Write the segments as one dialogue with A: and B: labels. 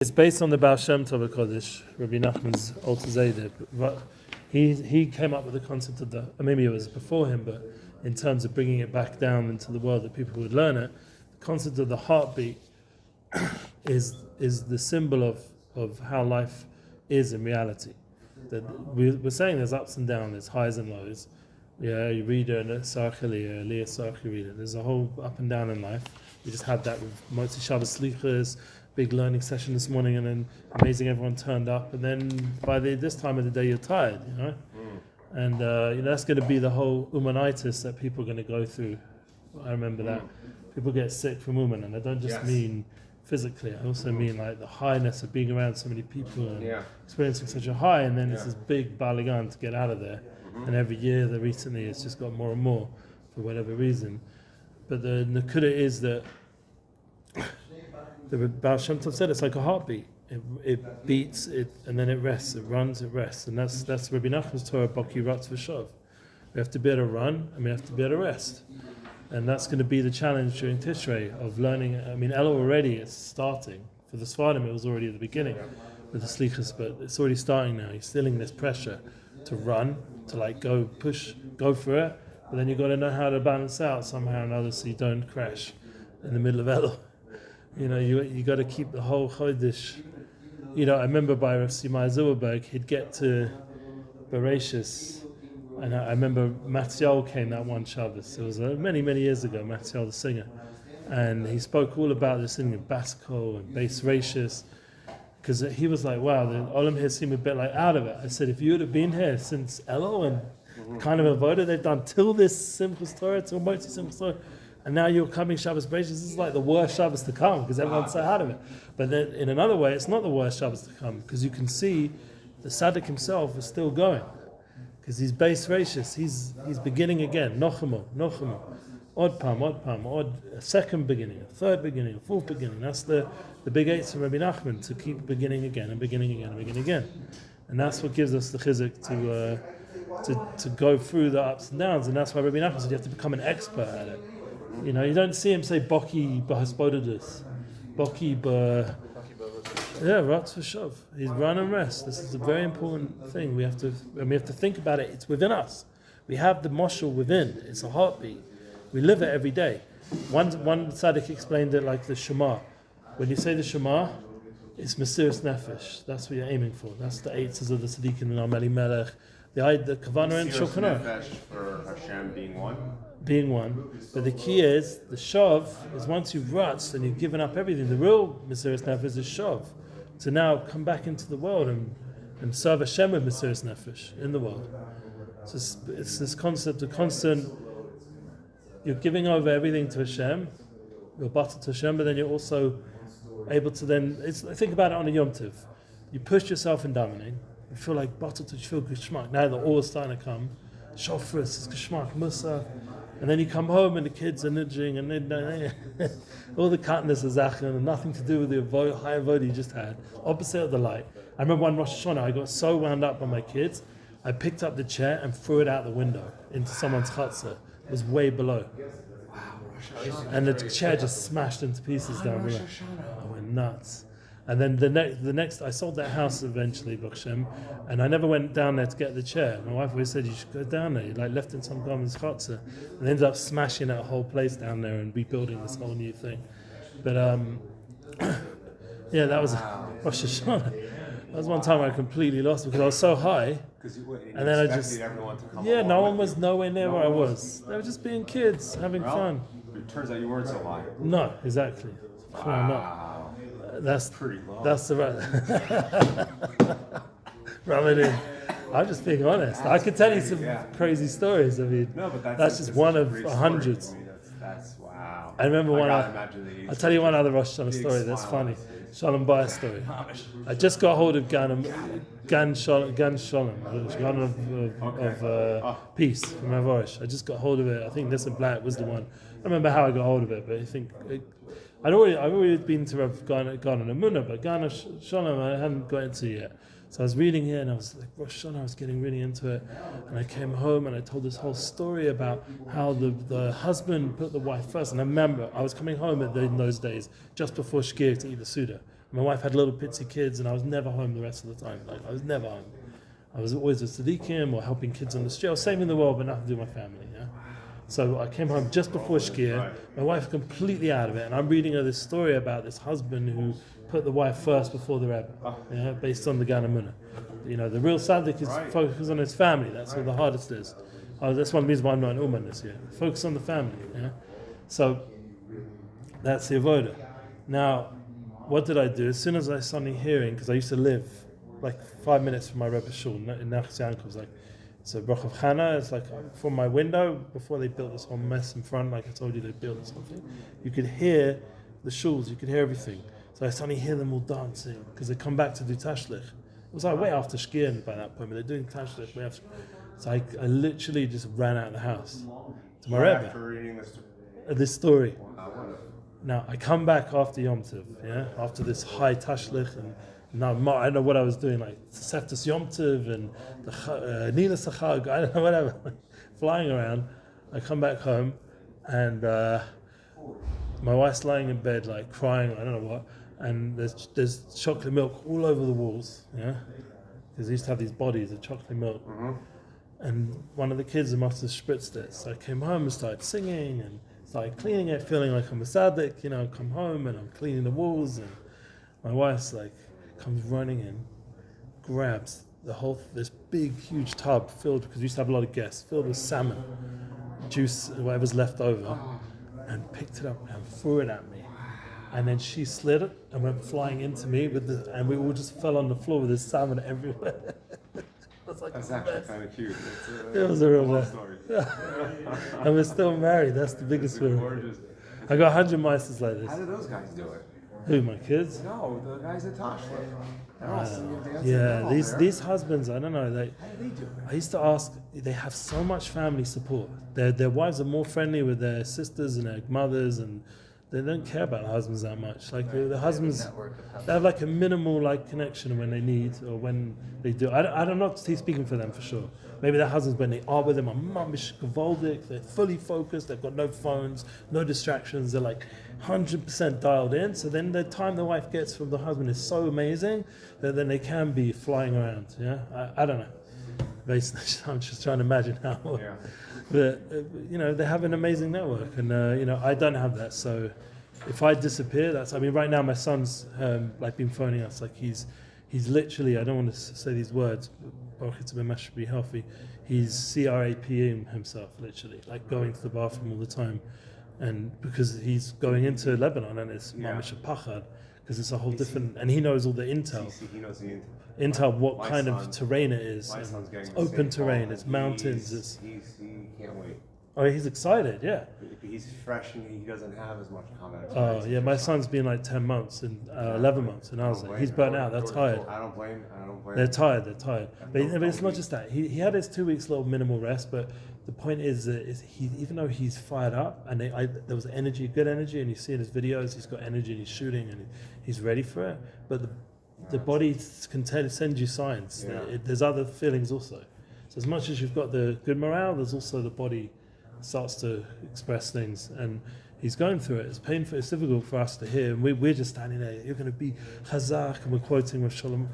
A: It's based on the Baal Shem Tov Kodesh, Rabbi Nachman's Alter Zayde. But he came up with the concept of maybe it was before him, but in terms of bringing it back down into the world that people would learn it, the concept of the heartbeat is the symbol of how life is in reality. That we're saying there's ups and downs, there's highs and lows. Yeah, you read it, and Eliezer, you read it. There's a whole up and down in life. We just had that with Motzi Shabbos Slichas, big learning session this morning, and then amazing everyone turned up, and then by this time of the day you're tired, and that's going to be the whole Umanitis that people are going to go through. I remember that people get sick from Uman, and I don't just mean physically, I also mean like the highness of being around so many people and experiencing such a high, and then it's this big baligan to get out of there. And every year recently it's just got more and more for whatever reason. But the Nakuda is that the Baal Shem Tov said it's like a heartbeat. It beats, and then it rests. It runs, it rests. And that's Rabbi Nachman's Torah, Boki Ratz V'Shov. We have to be able to run, and we have to be able to rest. And that's going to be the challenge during Tishrei of learning. I mean, Elo already is starting. For the Sfarim, it was already at the beginning with the Slichas, but it's already starting now. He's feeling this pressure to run, to go for it. But then you've got to know how to balance out somehow or another so you don't crash in the middle of Elo. You got to keep the whole Chodesh. I remember by Rav Simai Zilberberg, he'd get to Bereshis, and I remember Matziel came that one Shabbos. It was many, many years ago, Matziel the singer. And he spoke all about the singing of Basco and Beis Rashis, because he was like, wow, the Olam here seemed a bit like out of it. I said, if you would have been here since Elo and kind of avoda they've done till this Simchas Torah, till Motzi Simchas Torah, and now you're coming Shabbos Bereshis, this is like the worst Shabbos to come because everyone's so out of it. But then in another way, it's not the worst Shabbos to come because you can see the Tzaddik himself is still going because he's Beis Rashis, he's beginning again, Nochemo, Od Pam, a second beginning, a third beginning, a fourth beginning. That's the big eights from Rabbi Nachman, to keep beginning again and beginning again and beginning again. And that's what gives us the chizuk to go through the ups and downs. And that's why Rabbi Nachman said you have to become an expert at it. You don't see him say Boki b'hasbodadus, Boki b'h. Yeah, Ratz V'Shov. He's run and rest. This is a very important thing. We have to think about it. It's within us. We have the moshel within. It's a heartbeat. We live it every day. One tzaddik explained it like the Shema. When you say the Shema, it's Mesiras Nefesh. That's what you're aiming for. That's the eights of the tzaddikim and Ameli Melech. The Kavanah and Shulchan Aruch.
B: Mesiras Nefesh for Hashem being one.
A: Being one. But the key is, the Shav is once you've rutzed and you've given up everything, the real Mesiras Nefesh is Shav. To now come back into the world and serve Hashem with Mesiras Nefesh in the world. So it's this concept of constant. You're giving over everything to Hashem, you're buttered to Hashem, but then you're also able to think about it on a Yom Tov. You push yourself in davening, you feel like buttered to, you feel geschmack. Now the all is starting to come, shofris, is geschmack, musa, and then you come home and the kids are nudging and all the katnas is achin and nothing to do with the high avodah you just had. Opposite of the light. I remember one Rosh Hashana, I got so wound up by my kids, I picked up the chair and threw it out the window into someone's chutzah. It was way below. Wow, and the chair just smashed into pieces down below. I went nuts. And then the next, I sold that house eventually, Baruch, and I never went down there to get the chair. My wife always said, you should go down there. You left in some guy's chutzah. And ended up smashing that whole place down there and rebuilding this whole new thing. But that was Rosh Hashana. That was one time I completely lost because I was so high. And then I just, no one was nowhere near where I was. They were just being kids, having fun.
B: It turns out you weren't so high.
A: No, exactly.
B: Wow.
A: That's
B: pretty low.
A: That's the right. Ramadan. I'm just being honest. I could tell you some crazy stories. I mean, that's just one of hundreds.
B: That's wow.
A: I remember I'll tell you one other Rosh Hashana story that's funny. Shalom Bayah story. I just got hold of Gan Shalom, Gan of Peace from BORUCH. I just got hold of it. I think Nissan Black was the one. I don't remember how I got hold of it, but I think I've already been to have gone on Emuna, but Gan Shalom I hadn't got into yet. So I was reading it and I was like, Rosh Hashana, I was getting really into it. And I came home and I told this whole story about how the husband put the wife first. And I remember I was coming home in those days, just before Shkir to eat the Suda. My wife had little pitsy kids, and I was never home the rest of the time. Like I was never home. I was always with tzaddikim or helping kids on the street. I was saving the world, but nothing to do with my family. Yeah. So I came home just before Shkia. My wife completely out of it, and I'm reading her this story about this husband who put the wife first before the Rebbe, yeah, based on the Gan Emuna. You know, the real tzaddik is focused on his family. That's what the hardest is. That's one of the reasons why I'm not in Uman this year. Focus on the family. Yeah. So that's the avoda. Now, what did I do? As soon as I started hearing, because I used to live like 5 minutes from my Rebbe's shul in Nachas Yankov, like so Baruch of Chana, it's like from my window, before they built this whole mess in front, like I told you they built something, you could hear the shuls, you could hear everything. So I suddenly hear them all dancing, because they come back to do tashlich. It was like way after Shkia by that point, but they're doing tashlich way after. So I literally just ran out of the house to my Rebbe.
B: After reading
A: this story. Now I come back after Yom Tov, yeah, after this high tashlich, and now I don't know what I was doing, like Seftas Yom Tov and the Nila Sachag, I don't know, whatever, flying around. I come back home, and my wife's lying in bed, like crying, I don't know what, and there's chocolate milk all over the walls, yeah, because they used to have these bodies of chocolate milk, and one of the kids must have spritzed it. So I came home and started singing and started cleaning it, feeling like I'm a tzaddik, you know. Come home and I'm cleaning the walls, and my wife's like comes running in, grabs this big huge tub filled, because we used to have a lot of guests, filled with salmon juice, whatever's left over, and picked it up and threw it at me. And then she slid it and went flying into me and we all just fell on the floor with this salmon everywhere. Like,
B: that's actually kind of cute.
A: It was a real
B: love story.
A: And we're still married. That's the biggest story. I got 100 mice like this.
B: How did those guys do it?
A: Who, my kids?
B: No, the guys at Toshler.
A: These husbands, I don't know.
B: How do they do it?
A: I used to ask. They have so much family support. Their wives are more friendly with their sisters and their mothers, and they don't care about the husbands that much. Like the husbands, they have like a minimal like connection when they need or when they do. I'm not speaking for them for sure. Maybe their husbands, when they are with them, are mamish gavoldik. They're fully focused. They've got no phones, no distractions. They're like 100% dialed in. So then the time the wife gets from the husband is so amazing that then they can be flying around. Yeah, I don't know. I'm just trying to imagine how.
B: Yeah.
A: But you know, they have an amazing network, and you know, I don't have that. So if I disappear, right now my son's like been phoning us. Like he's literally, I don't want to say these words, but it's a MASHA be healthy. He's CRAPing himself, literally, like going to the bathroom all the time, and because he's going into Lebanon and it's mamish pachad, because it's a whole different, and he knows all the intel.
B: He knows the
A: Intel, what kind of terrain it is.
B: My son's getting
A: it's open terrain, it's mountains.
B: He can't wait.
A: Oh, he's excited, yeah.
B: He's fresh and he doesn't have as much combat
A: Oh,
B: experience.
A: yeah, my son's been like 10 months and 11 months, and I was like, he's burnt out, they're tired.
B: I don't blame.
A: They're tired. But it's not just that. He had his 2 weeks little minimal rest, but the point is that even though he's fired up and there was energy, good energy, and you see in his videos, he's got energy and he's shooting and he's ready for it, but the body can send you signs.
B: Yeah.
A: There's other feelings also. So as much as you've got the good morale, there's also the body starts to express things, and he's going through it. It's painful. It's difficult for us to hear, and we're just standing there. You're going to be chazak, and we're quoting with Shlomo's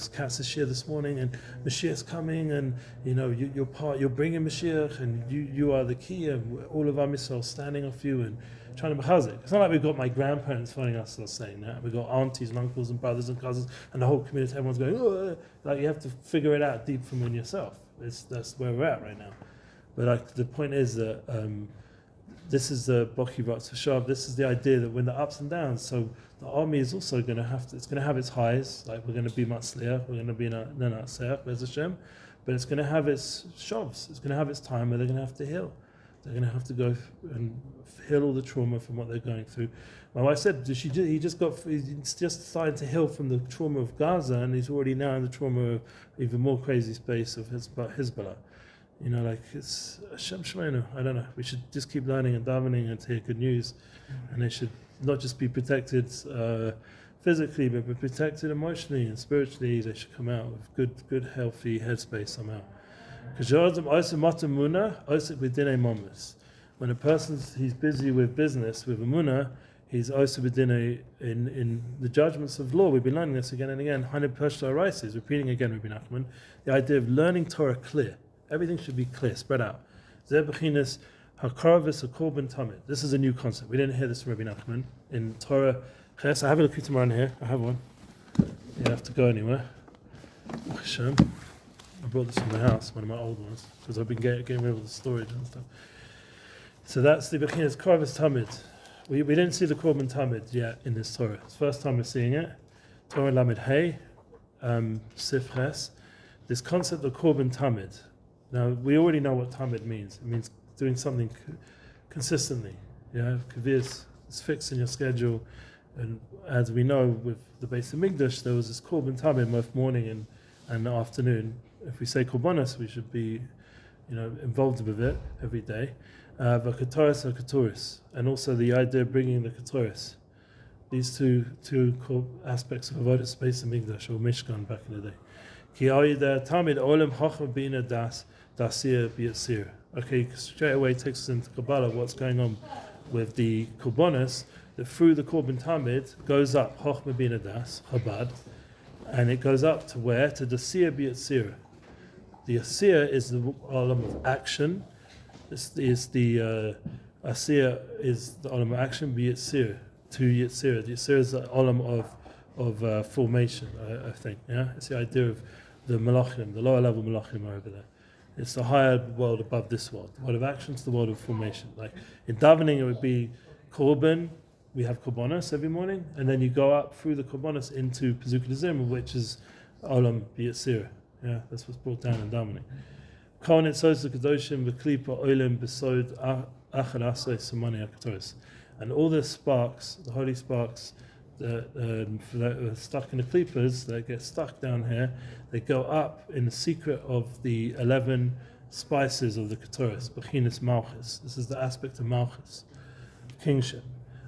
A: Katzashir this morning, and Mashiach's coming, and you know you're bringing Mashiach, and you are the key, and all of our Israel standing off you and trying to be chazik. It's not like we've got my grandparents phoning us or saying that. We've got aunties and uncles and brothers and cousins, and the whole community. Everyone's going, oh, like you have to figure it out deep from within yourself. That's where we're at right now. But like the point is that this is the Boki Rots Hashav. This is the idea that when the ups and downs, so the army is also going to it's going to have its highs. Like we're going to be Matzliach, we're going to be Nanatseach, Bez Hashem, but it's going to have its shovs. It's going to have its time where they're going to have to heal. They're going to have to go and heal all the trauma from what they're going through. My wife said he's just starting to heal from the trauma of Gaza, and he's already now in the trauma of even more crazy space of Hezbollah. You know, like it's Hashem Shemenu. I don't know. We should just keep learning and davening and to hear good news, and they should not just be protected physically, but be protected emotionally and spiritually. They should come out with good, healthy headspace somehow. Because when a person he's busy with business with Emuna, He's also been in the judgments of law. We've been learning this again and again. Haneb Pashto Arais is repeating again, Rabbi Nachman, the idea of learning Torah clear. Everything should be clear, spread out. Zeh Bechinas Hakaravis Hakorban Tamid. This is a new concept. We didn't hear this from Rabbi Nachman in Torah. Ches, I have a Likutei Moharan here. I have one. You don't have to go anywhere. Hashem. I brought this from my house, one of my old ones, because I've been getting rid of the storage and stuff. So that's the Bechinas Karavis Tamid. We didn't see the Korban Tamid yet in this Torah. It's the first time we're seeing it. Torah Lamed Hey, Sif Ches. This concept of Korban Tamid. Now, we already know what Tamid means. It means doing something consistently. Kavir is fixed in your schedule. And as we know, with the Beis Hamikdash, there was this Korban Tamid both morning and afternoon. If we say Korbanos, we should be involved with it every day. V'katoris v'katoris, and also the idea of bringing the katoris. These two aspects of avodas Beis Hamikdash or Mishkan back in the day. Ki ayida tamid olam chachma bina das dasir b'yatzir. Okay, straight away takes us into Kabbalah. What's going on with the korbanos? That through the korban tamid goes up chachma bina das Chabad, and it goes up to where? To dasir b'yatzir. The asir is the olam of action. This is the Asir is the olam of action, be Yitzir, to Yitzir. The Yitzir is the olam of formation, I think. Yeah, it's the idea of the Malachim, the lower level Malachim are over there. It's the higher world above this world. The world of action to the world of formation. Like in davening, it would be Korban. We have Korbanos every morning, and then you go up through the Korbanos into Pezukah Dezimra, which is olam be Yitzir. Yeah, that's what's brought down in davening. And all the sparks, the holy sparks that are stuck in the klippos, that get stuck down here, they go up in the secret of the 11 spices of the Ketoris, Bechinas Malchus. This is the aspect of Malchus, of kingship,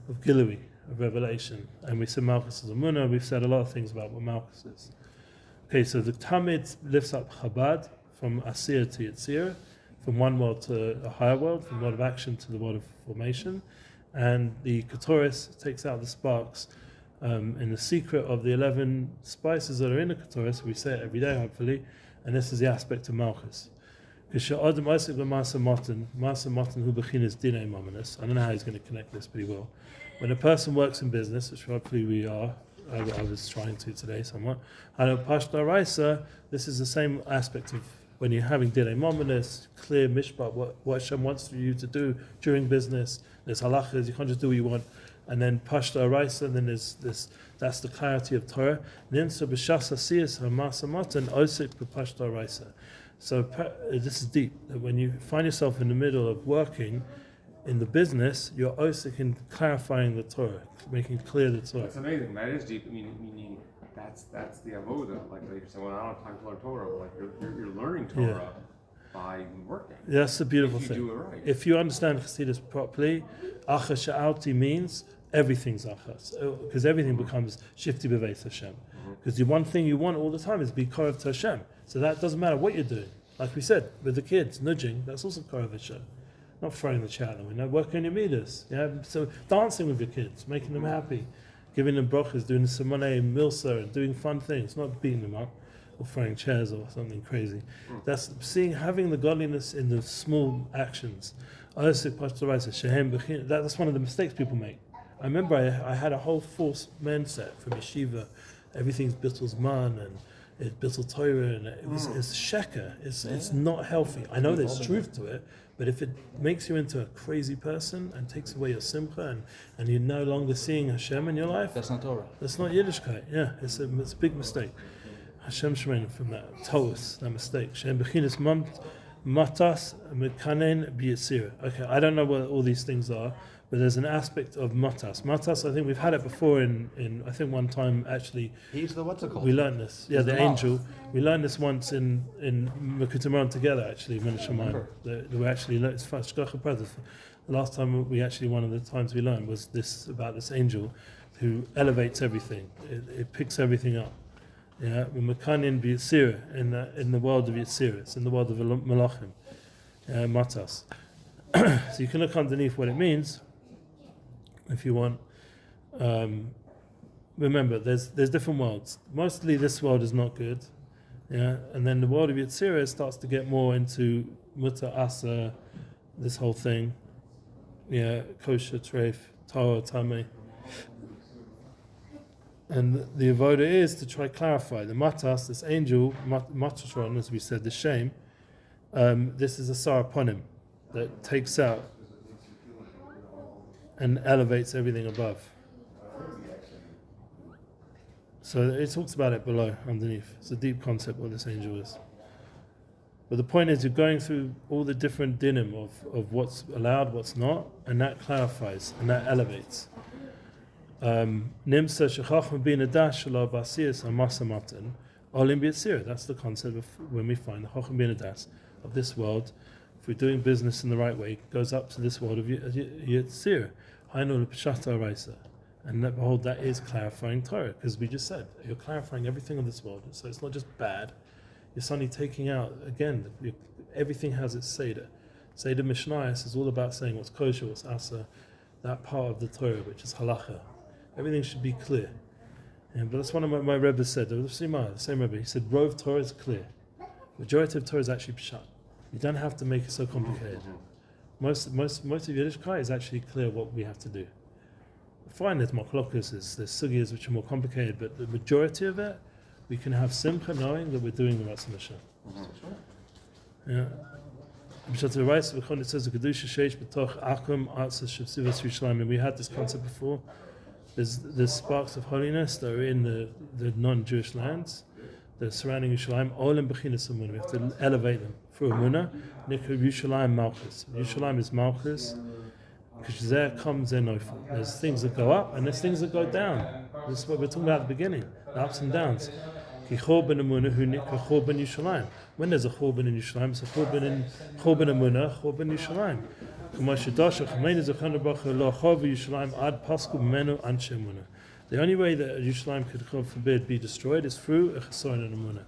A: of Gilui, of revelation. And we said Malchus is Emuna. We've said a lot of things about what Malchus is. Okay, so the Tamid lifts up Chabad, from Asir to Yitzir, from one world to a higher world, from the world of action to the world of formation. And the Ketoris takes out the sparks in the secret of the 11 spices that are in the Ketoris. We say it every day, hopefully. And this is the aspect of Malchus. I don't know how he's going to connect this, but he will. When a person works in business, which hopefully we are, I was trying to today somewhat, this is the same aspect of when you're having Dinei Mominus, clear mishpat, what Hashem wants you to do during business. There's halachas, you can't just do what you want. And then Pashta Araisa, and then there's this, that's the clarity of Torah. So this is deep, that when you find yourself in the middle of working in the business, you're also clarifying the Torah, making clear the Torah.
B: That's amazing. That is deep. Meaning that's the avoda. Like you're saying, well, I don't have time to learn Torah. But like you're learning Torah by working.
A: That's the beautiful thing.
B: Do it right.
A: If you understand Chassidus properly, Acha Sha'alti means everything's Achas, because everything becomes Shifti B'Veis Hashem. Because the one thing you want all the time is be Korav to Hashem. So that doesn't matter what you're doing. Like we said, with the kids, nudging, that's also Korav Hashem. Not throwing the child away, working on your midas. Yeah, so dancing with your kids, making them happy, giving them brachas, doing the Simonei, Milsa, and doing fun things, not beating them up or throwing chairs or something crazy. That's having the godliness in the small actions. That's one of the mistakes people make. I remember I had a whole false mindset from yeshiva. Everything's bittul zman and it's bittul Torah, and it's sheker. It's not healthy. I know there's truth to it, but if it makes you into a crazy person and takes away your simcha and you're no longer seeing Hashem in your life,
C: that's not Torah.
A: That's not Yiddishkeit. Yeah, it's a big mistake. Hashem Shemein from that Toos, that mistake. Shem bechinas matas mekanen b'yitzira. Okay, I don't know what all these things are, but there's an aspect of matas. Matas, I think we've had it before in I think one time actually.
C: He's the what's it called?
A: We learned this. Yeah, the angel. We learned this once in Likutei Moharan together actually. We actually learned. It's Shkocha Brothers. The last time we actually, one of the times we learned was this about this angel who elevates everything. It picks everything up. Yeah, Mekanin b'Yitzira in the world of Yitzira. It's in the world of Malachim, Matas. So you can look underneath what it means, if you want. remember, there's different worlds. Mostly this world is not good, yeah. And then the world of Yitzirah starts to get more into muta asa, this whole thing, yeah, kosher, treif, Torah, tameh. And the avoda is to try clarify the matas, this angel, matashron, as we said, the shame. This is a sar upon him that takes out and elevates everything above. So it talks about it below, underneath. It's a deep concept what this angel is. But the point is, you're going through all the different dinim of what's allowed, what's not, and that clarifies and that elevates. Nimsa shechachma bin adash shelo basiyas amasa matan olim b'yitzirah. That's the concept of when we find the chacham bin adash of this world. If we're doing business in the right way, it goes up to this world of Yitzirah. Hainu l'pshata araisa. And behold, that is clarifying Torah, because we just said you're clarifying everything of this world. So it's not just bad. You're suddenly taking out, again, everything has its Seder. Seder Mishnayos is all about saying what's kosher, what's asa, that part of the Torah, which is halacha. Everything should be clear. But that's one of my Rebbe said, the same Rebbe, he said, Rov Torah is clear. Majority of Torah is actually pshat. You don't have to make it so complicated. Most of Yiddishkeit is actually clear what we have to do. Fine, there's machlokas, there's sugyas which are more complicated, but the majority of it, we can have simcha knowing that we're doing the Ratzon Hashem. Yeah. It says the kedusha sheish b'toch akum atzas shivsivas Yerushalayim, and we had this concept before. There's sparks of holiness that are in the non-Jewish lands, the surrounding Yerushalayim. Olim b'chinas Emuna. We have to elevate them through Emuna. Nikra Yerushalayim Malchus. Yerushalayim is Malchus. Because there comes in Neufel. There's things that go up and there's things that go down. This is what we're talking about at the beginning, the ups and downs. When there's a churban in Yerushalayim, it's a churban in Emuna, churban Yerushalayim. The only way that Yerushalayim could, God forbid, be destroyed is through a chesaron in Emuna.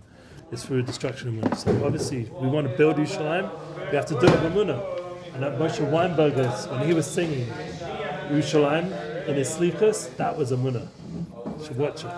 A: It's through a destruction of Emuna. So obviously, we want to build Yerushalayim, we have to do it with Emuna. And that Moshe Weinberger, when he was singing Yerushalayim in his slichus, that was Emuna. You should watch it.